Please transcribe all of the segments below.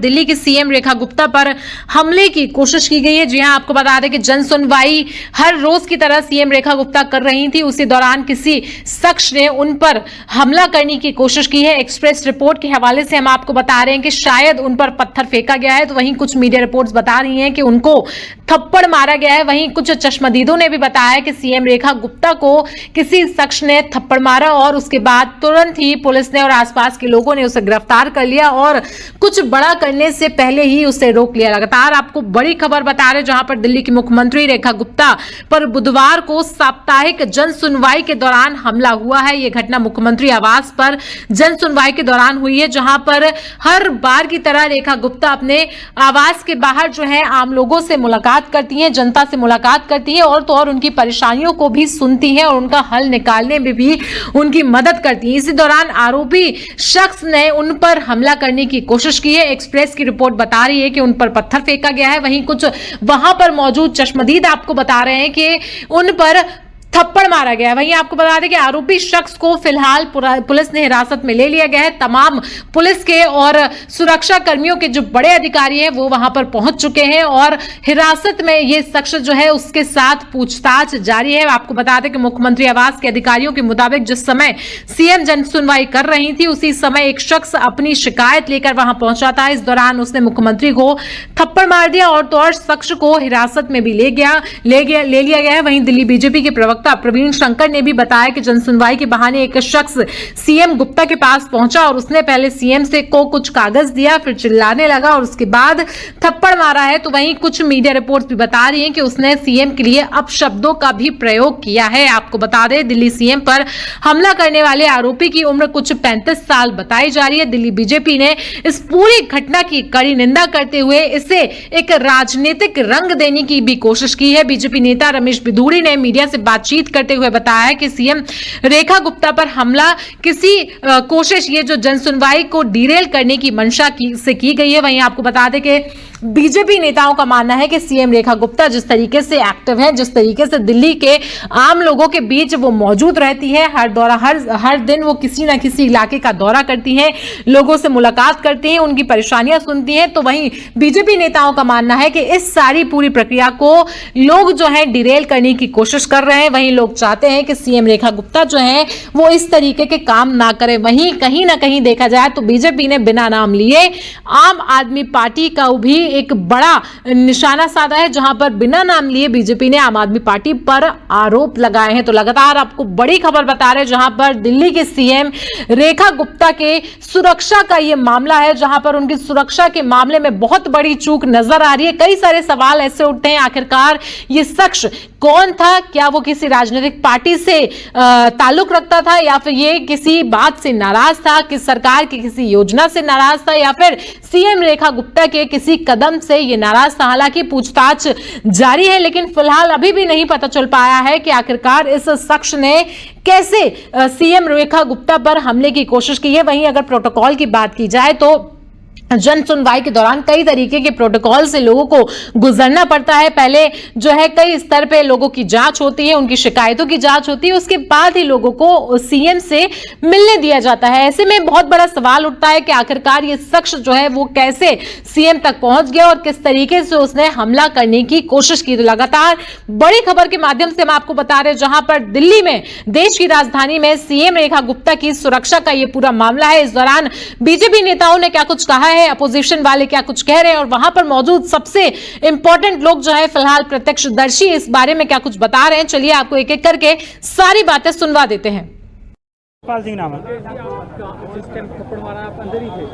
दिल्ली की सीएम रेखा गुप्ता पर हमले की कोशिश की गई है। जी हां, आपको बता दें कि जन सुनवाई हर रोज की तरह सीएम रेखा गुप्ता कर रही थी, उसी दौरान किसी शख्स ने उन पर हमला करने की कोशिश की है। एक्सप्रेस रिपोर्ट के हवाले से हम आपको बता रहे हैं कि शायद उन पर पत्थर फेंका गया है, तो वहीं कुछ मीडिया रिपोर्ट्स बता रही हैं कि उनको थप्पड़ मारा गया है। वहीं कुछ चश्मदीदों ने भी बताया कि सीएम रेखा गुप्ता को किसी शख्स ने थप्पड़ मारा और उसके बाद तुरंत ही पुलिस ने और आसपास के लोगों ने उसे गिरफ्तार कर लिया और कुछ बड़ा करने से पहले ही उसे रोक लिया। लगातार आपको बड़ी खबर बता रहे, जहां पर दिल्ली की मुख्यमंत्री रेखा गुप्ता पर बुधवार को साप्ताहिक जन सुनवाई के दौरान हमला हुआ है। यह घटना मुख्यमंत्री आवास पर जन सुनवाई के दौरान हुई है, जहां पर हर बार की तरह रेखा गुप्ता अपने आवास के बाहर जो है आम लोगों से मुलाकात करती हैं, जनता से मुलाकात करती हैं और तो और उनकी परेशानियों को भी सुनती हैं और उनका हल निकालने में भी उनकी मदद करती हैं। इसी दौरान आरोपी शख्स ने उन पर हमला करने की कोशिश की है। एक्सप्रेस की रिपोर्ट बता रही है कि उन पर पत्थर फेंका गया है। वहीं कुछ वहां पर मौजूद चश्मदीद आपको बता रहे हैं कि उन पर थप्पड़ मारा गया है। वहीं आपको बता दें कि आरोपी शख्स को फिलहाल पुलिस ने हिरासत में ले लिया गया है। तमाम पुलिस के और सुरक्षा कर्मियों के जो बड़े अधिकारी हैं वो वहां पर पहुंच चुके हैं और हिरासत में ये शख्स जो है उसके साथ पूछताछ जारी है। आपको बता दें कि मुख्यमंत्री आवास के अधिकारियों के मुताबिक जिस समय सीएम जन सुनवाई कर रही थी, उसी समय एक शख्स अपनी शिकायत लेकर वहां पहुंचा था। इस दौरान उसने मुख्यमंत्री को थप्पड़ मार दिया और तो और शख्स को हिरासत में भी ले लिया गया है। वहीं दिल्ली बीजेपी के प्रवक्ता प्रवीण शंकर ने भी बताया कि जनसुनवाई के बहाने एक शख्स सीएम गुप्ता के पास पहुंचा और उसने पहले सीएम से को कुछ कागज दिया, फिर चिल्लाने लगा और उसके बाद थप्पड़ मारा है। तो वहीं कुछ मीडिया रिपोर्ट्स भी बता रही हैं कि उसने सीएम के लिए अपशब्दों का भी प्रयोग किया है। आपको बता दें, दिल्ली सीएम पर हमला करने वाले आरोपी की उम्र कुछ 35 साल बताई जा रही है। दिल्ली बीजेपी ने इस पूरी घटना की कड़ी निंदा करते हुए इसे एक राजनीतिक रंग देने की भी कोशिश की है। बीजेपी नेता रमेश बिधूड़ी ने मीडिया से बातचीत करते हुए बताया कि सीएम रेखा गुप्ता पर हमला किसी कोशिश ये जो जनसुनवाई को डिरेल करने की मंशा से की गई है। वहीं आपको बता दें कि बीजेपी नेताओं का मानना है कि सीएम रेखा गुप्ता जिस तरीके से एक्टिव है, जिस तरीके से दिल्ली के आम लोगों के बीच वो मौजूद रहती है, हर दिन वो किसी ना किसी इलाके का दौरा करती है, लोगों से मुलाकात करती है, उनकी परेशानियां सुनती है। तो वहीं बीजेपी नेताओं का मानना है कि इस सारी पूरी प्रक्रिया को लोग जो है डिरेल करने की कोशिश कर रहे हैं। वहीं लोग चाहते हैं कि सीएम रेखा गुप्ता जो है वो इस तरीके के काम ना करे। वहीं कहीं ना कहीं देखा जाए तो बीजेपी ने बिना नाम लिए आम आदमी पार्टी का भी एक बड़ा निशाना साधा है, जहां पर बिना नाम लिए बीजेपी ने आम आदमी पार्टी पर आरोप लगाए हैं। तो लगातार आपको बड़ी खबर बता रहे हैं, जहां पर दिल्ली के सीएम रेखा गुप्ता के सुरक्षा का यह मामला है, जहां पर उनकी सुरक्षा के मामले में बहुत बड़ी चूक नजर आ रही है। कई सारे सवाल ऐसे उठते हैं, आखिरकार ये शख्स कौन था? क्या वो किसी राजनीतिक पार्टी से ताल्लुक रखता था या फिर ये किसी बात से नाराज था, कि सरकार की किसी योजना से नाराज था या फिर सीएम रेखा गुप्ता के किसी कदम से ये नाराज था? हालांकि पूछताछ जारी है, लेकिन फिलहाल अभी भी नहीं पता चल पाया है कि आखिरकार इस शख्स ने कैसे सीएम रेखा गुप्ता पर हमले की कोशिश की है। वहीं अगर प्रोटोकॉल की बात की जाए तो जन सुनवाई के दौरान कई तरीके के प्रोटोकॉल से लोगों को गुजरना पड़ता है। पहले जो है कई स्तर पे लोगों की जांच होती है, उनकी शिकायतों की जांच होती है, उसके बाद ही लोगों को सीएम से मिलने दिया जाता है। ऐसे में बहुत बड़ा सवाल उठता है कि आखिरकार ये शख्स जो है वो कैसे सीएम तक पहुंच गया और किस तरीके से उसने हमला करने की कोशिश की। तो लगातार बड़ी खबर के माध्यम से हम आपको बता रहे हैं, जहां पर दिल्ली में देश की राजधानी में सीएम रेखा गुप्ता की सुरक्षा का ये पूरा मामला है। इस दौरान बीजेपी नेताओं ने क्या कुछ कहा है, अपोजिशन वाले क्या कुछ कह रहे हैं और वहां पर मौजूद सबसे इंपॉर्टेंट लोग जो है फिलहाल प्रत्यक्षदर्शी इस बारे में क्या कुछ बता रहे हैं, चलिए आपको एक एक करके सारी बातें सुनवा देते हैं। पाल सिंह नाम है।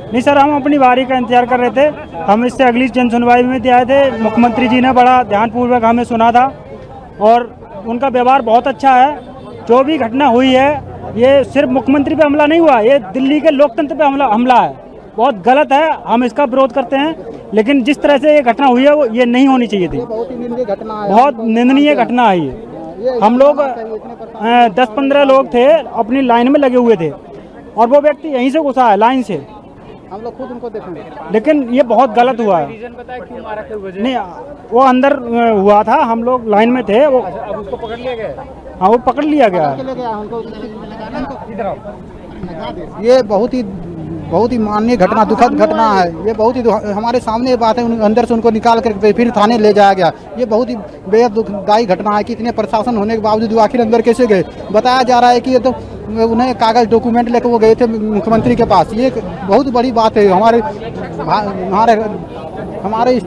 नहीं सर, हम अपनी बारी का इंतजार कर रहे थे। हम इससे अगली जन सुनवाई में आए थे। मुख्यमंत्री जी ने बड़ा ध्यानपूर्वक हमें सुना था और उनका व्यवहार बहुत अच्छा है। जो भी घटना हुई है ये सिर्फ मुख्यमंत्री पे हमला नहीं हुआ, ये दिल्ली के लोकतंत्र पे हमला है। बहुत गलत है, हम इसका विरोध करते हैं। लेकिन जिस तरह से ये घटना हुई है वो ये नहीं होनी चाहिए थी। बहुत निंदनीय घटना है ये। हम लोग 10-15 लोग थे, अपनी लाइन में लगे हुए थे और वो व्यक्ति यहीं से घुसा है लाइन से। हम लोग खुद उनको देखेंगे, लेकिन ये बहुत गलत हुआ है। नहीं, वो अंदर हुआ था, हम लोग लाइन में थे। वो अब उसको पकड़ लिया गया? हाँ, वो पकड़ लिया गया। ये बहुत ही बहुत ही माननीय घटना, दुखद घटना है ये। बहुत ही हमारे सामने ये बात है, अंदर से उनको निकाल कर फिर थाने ले जाया गया। ये बहुत ही बेहद दुखदायी घटना है कि इतने प्रशासन होने के बावजूद वो आखिर अंदर कैसे गए। बताया जा रहा है कि ये तो उन्हें कागज डॉक्यूमेंट लेकर वो गए थे मुख्यमंत्री के पास। ये बहुत बड़ी बात है। हमारे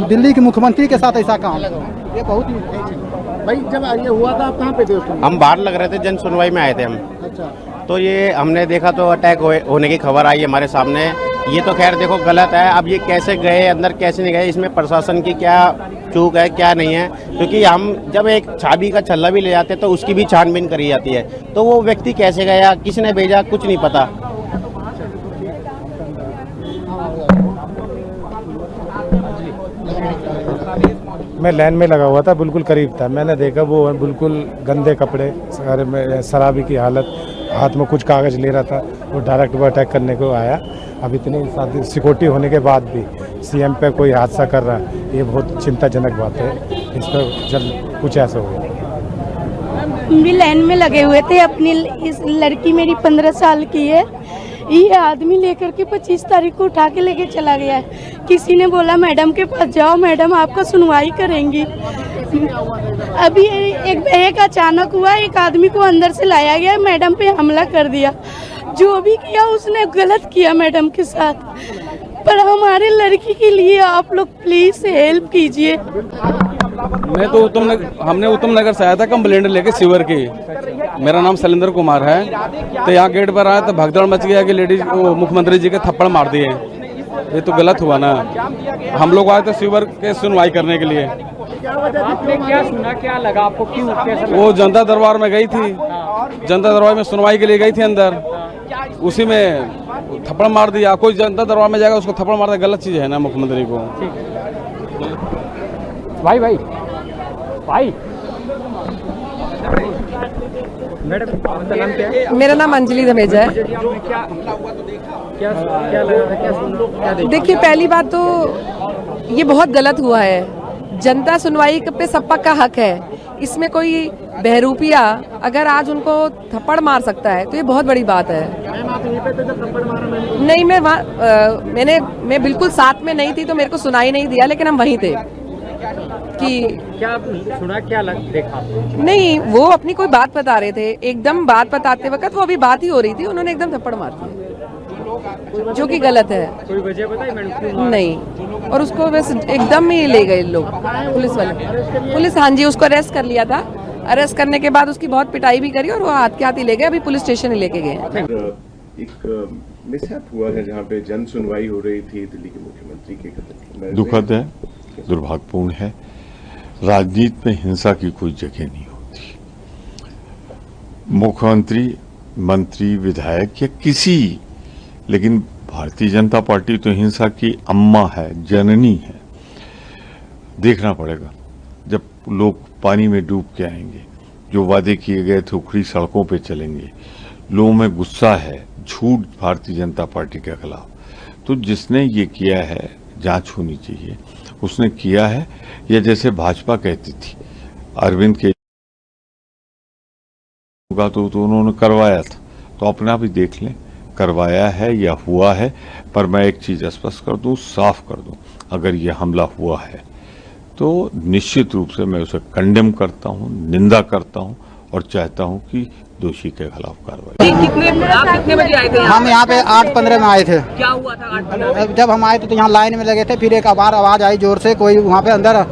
दिल्ली के मुख्यमंत्री के साथ ऐसा काम, ये बहुत ही। भाई जब ये हुआ था आप कहाँ पे थे उस समय? हम बाहर लग रहे थे, जन सुनवाई में आए थे हम। अच्छा। तो ये हमने देखा तो अटैक होने की खबर आई हमारे सामने। ये तो खैर देखो गलत है। अब ये कैसे गए अंदर, कैसे नहीं गए, इसमें प्रशासन की क्या चूक है क्या नहीं है, क्योंकि हम जब एक चाबी का छल्ला भी ले जाते हैं तो उसकी भी छानबीन करी जाती है। तो वो व्यक्ति कैसे गया, किसने भेजा, कुछ नहीं पता। मैं लाइन में लगा हुआ था, बिल्कुल करीब था। मैंने देखा वो बिल्कुल गंदे कपड़े, सारे में शराबी की हालत, हाथ में कुछ कागज ले रहा था। वो डायरेक्ट वो अटैक करने को आया। अब इतनी सिक्योरिटी होने के बाद भी सीएम पे कोई हादसा कर रहा है, ये बहुत चिंताजनक बात है। इस पर जल्द कुछ ऐसा हो। हम भी लाइन में लगे हुए थे। अपनी इस लड़की मेरी 15 साल की है। ये आदमी लेकर के 25 तारीख को उठा के लेके चला गया है। किसी ने बोला मैडम के पास जाओ, मैडम आपका सुनवाई करेंगी। अभी एक अचानक हुआ, एक आदमी को अंदर से लाया गया, मैडम पे हमला कर दिया। जो भी किया उसने गलत किया मैडम के साथ। पर हमारे लड़की के लिए आप लोग प्लीज हेल्प कीजिए। मैं तो हमने उत्तम नगर से आया था कंप्लेंट लेके सीवर की। मेरा नाम शैलेंद्र कुमार है। तो यहाँ गेट पर आया तो भगदड़ मच गया कि लेडीज को मुख्यमंत्री जी के थप्पड़ मार दिए। ये तो गलत हुआ ना। हम लोग आए थे सीवर के सुनवाई करने के लिए। आपने क्या सुना, क्या लगा आपको, क्यों कैसा लगा? वो जनता दरबार में गई थी, जनता दरबार में सुनवाई के लिए गई थी अंदर, उसी में थप्पड़ मार दिया। कोई जनता दरबार में जाएगा उसको थप्पड़ मारना गलत चीज है ना मुख्यमंत्री को। भाई भाई भाई मैडम आपका नाम क्या है? मेरा नाम अंजलि धमेजा है। क्या लगा, क्या देखिए, पहली बात तो ये बहुत गलत हुआ है। जनता सुनवाई पे सबका का हक है। इसमें कोई बहरूपिया अगर आज उनको थप्पड़ मार सकता है तो ये बहुत बड़ी बात है। नहीं, मैं बिल्कुल साथ में नहीं थी तो मेरे को सुनाई नहीं दिया, लेकिन हम वहीं थे कि क्या सुना, क्या देखा? नहीं, वो अपनी कोई बात बता रहे थे। एकदम बात बताते वक्त वो अभी बात ही हो रही थी, उन्होंने एकदम थप्पड़ मार दिया, जो कि गलत है। कोई वजह बताई मैडम? नहीं, और उसको बस एकदम ही ले गए लोग, पुलिस वाले। पुलिस, हाँ जी, उसको अरेस्ट कर लिया था। अरेस्ट करने के बाद उसकी बहुत पिटाई भी करी और वो हाथ के हाथ ही ले गए। अभी पुलिस स्टेशन ही लेके गए। एक मिसहैप हुआ है जहाँ पे जन सुनवाई हो रही थी दिल्ली के मुख्यमंत्री के खिलाफ। दुखद है, दुर्भाग्यपूर्ण है। राजनीति में हिंसा की कोई जगह नहीं होती। मुख्यमंत्री, मंत्री, विधायक या किसी, लेकिन भारतीय जनता पार्टी तो हिंसा की अम्मा है, जननी है। देखना पड़ेगा जब लोग पानी में डूब के आएंगे, जो वादे किए गए थे उखड़ी सड़कों पे चलेंगे, लोगों में गुस्सा है, झूठ भारतीय जनता पार्टी के खिलाफ। तो जिसने ये किया है जांच होनी चाहिए, उसने किया है। या जैसे भाजपा कहती थी अरविंद के तो उन्होंने करवाया था, तो अपना भी देख लें करवाया है या हुआ है। पर मैं एक चीज स्पष्ट कर दूं, साफ कर दूं, अगर ये हमला हुआ है तो निश्चित रूप से मैं उसे कंडेम करता हूं, निंदा करता हूं और चाहता हूं कि दोषी के खिलाफ कार्रवाई। आप कितने बजे आए थे? हम यहाँ पे 8:15 में आए थे। क्या हुआ था 8:15? जब हम आए थे तो यहाँ लाइन में लगे थे, फिर एक आवाज आई जोर से, कोई वहाँ पे अंदर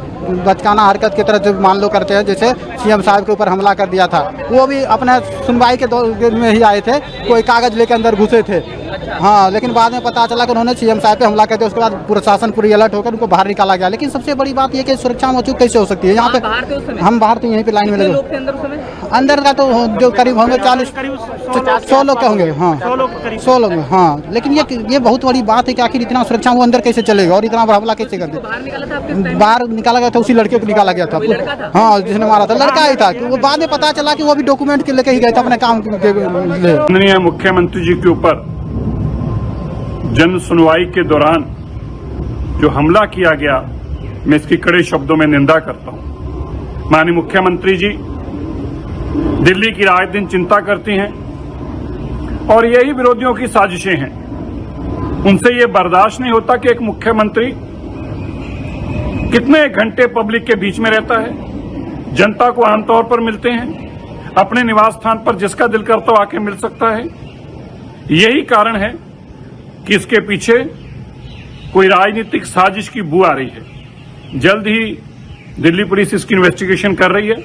बचकाना हरकत की तरह जो मान लो करते हैं, जैसे सीएम साहब के ऊपर हमला कर दिया था। वो भी अपने सुनवाई के दौर में ही आए थे, कोई कागज लेके अंदर घुसे थे। हाँ, लेकिन बाद में पता चला कि उन्होंने सीएम साहब पे हमला कर दिया। उसके बाद प्रशासन पूरी अलर्ट होकर उनको बाहर निकाला गया। लेकिन सबसे बड़ी बात यह कि सुरक्षा मौजूद कैसे हो सकती है यहाँ पे? हम बाहर थे, यहीं पे लाइन में लगे। अंदर का तो जो करीब होंगे 100 लोग होंगे। हाँ, 100 लोग। हाँ, लेकिन ये बहुत बड़ी बात है कि आखिर इतना सुरक्षा वो अंदर कैसे चलेगा और इतना बड़ा हमला कैसे कर दे? बाहर निकाला गया था, उसी लड़के को निकाला गया था। हाँ, जिसने मारा था लड़का ही था। वो बाद में पता चला कि वो भी डॉक्यूमेंट के लेके ही गए थे अपने काम के लिए। माननीय मुख्यमंत्री जी के ऊपर जन सुनवाई के दौरान जो हमला किया गया, मैं इसकी कड़े शब्दों में निंदा करता हूं। माननीय मुख्यमंत्री जी दिल्ली की रात दिन चिंता करती हैं और यही विरोधियों की साजिशें हैं उनसे ये बर्दाश्त नहीं होता कि एक मुख्यमंत्री कितने घंटे पब्लिक के बीच में रहता है, जनता को आमतौर पर मिलते हैं, अपने निवास स्थान पर जिसका दिल करता हो आके मिल सकता है। यही कारण है कि इसके पीछे कोई राजनीतिक साजिश की बू आ रही है। जल्द ही दिल्ली पुलिस इसकी इन्वेस्टिगेशन कर रही है।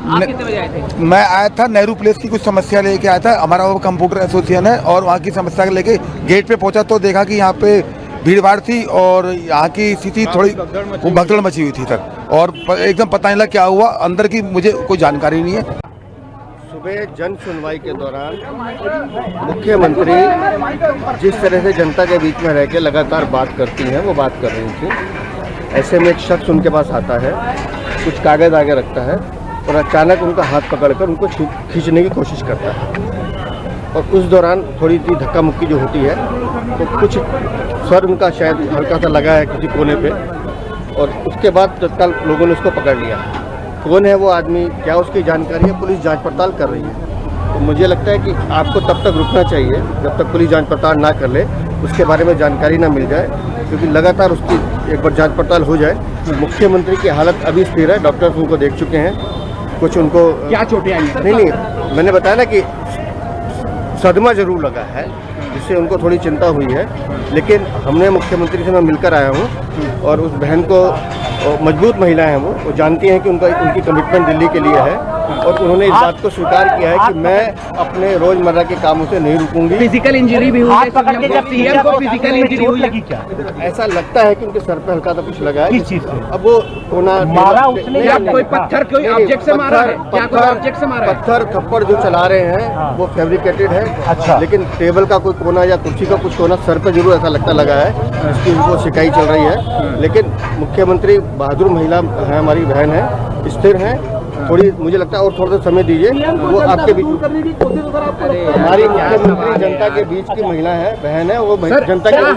आप कितने बजे आए थे? मैं आया था नेहरू प्लेस की कुछ समस्या लेके आया था। हमारा वो कंप्यूटर एसोसिएशन है और वहाँ की समस्या लेके गेट पे पहुंचा तो देखा कि यहाँ पे भीड़-भाड़ थी और यहाँ की स्थिति थोड़ी भगदड़ मची हुई थी सर, और एकदम पता नहीं लगा क्या हुआ, अंदर की मुझे कोई जानकारी नहीं है। सुबह जन सुनवाई के दौरान मुख्यमंत्री जिस तरह से जनता के बीच में रह के लगातार बात करती हैं वो बात कर रही थी। ऐसे में एक शख्स उनके पास आता है, कुछ कागज आगे रखता है और अचानक उनका हाथ पकड़कर उनको खींचने की कोशिश करता है, और उस दौरान थोड़ी सी धक्का मुक्की जो होती है तो कुछ सर उनका शायद हल्का सा लगा है किसी कोने पे, और उसके बाद तत्काल लोगों ने उसको पकड़ लिया। कौन है वो आदमी, क्या उसकी जानकारी है, पुलिस जांच पड़ताल कर रही है। तो मुझे लगता है कि आपको तब तक रुकना चाहिए जब तक पुलिस जांच पड़ताल ना कर ले, उसके बारे में जानकारी ना मिल जाए, क्योंकि लगातार उसकी एक बार जांच पड़ताल हो जाए। मुख्यमंत्री की हालत अभी स्थिर है, डॉक्टर्स उनको देख चुके हैं, कुछ उनको क्या चोटें आई हैं? नहीं, मैंने बताया ना कि सदमा जरूर लगा है जिससे उनको थोड़ी चिंता हुई है, लेकिन हमने मुख्यमंत्री से मैं मिलकर आया हूँ और उस बहन को, मजबूत महिला हैं वो जानती हैं कि उनकी कमिटमेंट दिल्ली के लिए है, और उन्होंने इस बात को स्वीकार किया है कि मैं अपने रोजमर्रा के कामों से नहीं रुकूंगी। फिजिकल इंजरी भी हुई है, सीएम को फिजिकल इंजरी हुई है क्या? ऐसा लगता है कि उनके सर पे हल्का सा कुछ लगा है। किस चीज से? अब वो कोना मारा उसने, कोई पत्थर, कोई ऑब्जेक्ट से मारा है क्या? कोई ऑब्जेक्ट से मारा है? पत्थर थप्पड़ जो चला रहे हैं वो फैब्रिकेटेड है। अच्छा। लेकिन टेबल का कोई कोना या कुर्सी का कुछ कोना सर पे जरूर ऐसा लगता लगा है, इसकी उनको शिकायत चल रही है। लेकिन मुख्यमंत्री बहादुर महिला है, हमारी बहन है, स्थिर है, थोड़ी मुझे लगता है और थोड़ा सा समय दीजिए, वो आपके बीच हमारी मुख्यमंत्री जनता के बीच की महिला है, बहन है, वो जनता के बीच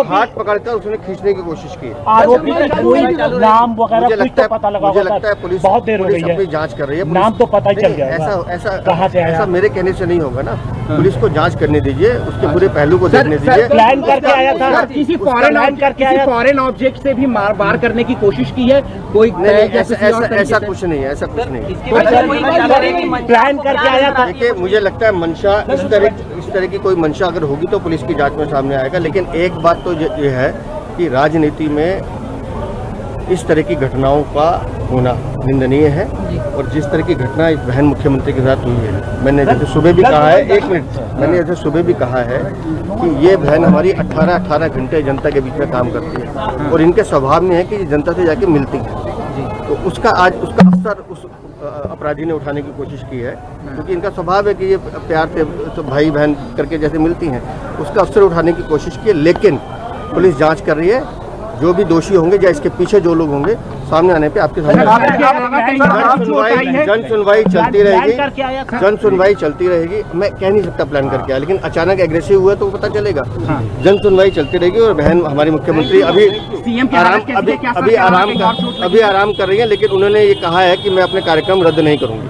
हाथ पकड़कर उसने खींचने की कोशिश की। आरोपी का कोई नाम वगैरह कुछ तो पता लगा? मुझे लगता है पुलिस बहुत देर हो गई है, अपनी जांच कर रही है। नाम तो पता ही चल गया। ऐसा मेरे कहने से नहीं होगा ना, पुलिस को जांच करने दीजिए, उसके पूरे पहलू को देखने दीजिए। प्लान करके आया था, किसी फॉरेन ऑब्जेक्ट से भी मार करने की कोशिश की है कोई? ऐसा कुछ नहीं है, ऐसा कुछ नहीं। प्लान करके आया था। देखिए, मुझे लगता है मंशा इस तरह की कोई मंशा अगर होगी तो पुलिस की जांच में सामने आएगा। लेकिन एक बात तो ये है कि राजनीति में इस तरह की घटनाओं का होना निंदनीय है, और जिस तरह की घटना इस बहन मुख्यमंत्री के साथ हुई है, मैंने जैसे सुबह भी कहा है, एक मिनट, मैंने जैसे सुबह भी कहा है कि ये बहन हमारी 18 घंटे जनता के बीच में काम करती है, और इनके स्वभाव में है कि जनता से जाके मिलती है। तो उसका असर उस अपराधी ने उठाने की कोशिश की है, क्योंकि इनका स्वभाव है कि ये प्यार से तो भाई बहन करके जैसे मिलती हैं, उसका अवसर उठाने की कोशिश की है। लेकिन पुलिस जांच कर रही है, जो भी दोषी होंगे या इसके पीछे जो लोग होंगे सामने आने पे आपके सामने जन सुनवाई चलती रहेगी। जन सुनवाई चलती रहेगी। मैं कह नहीं सकता प्लान करके आया, लेकिन अचानक एग्रेसिव हुआ तो पता चलेगा। जन सुनवाई चलती रहेगी, और बहन हमारी मुख्यमंत्री अभी आराम कर रही है, लेकिन उन्होंने ये कहा है कि मैं अपने कार्यक्रम रद्द नहीं करूंगी।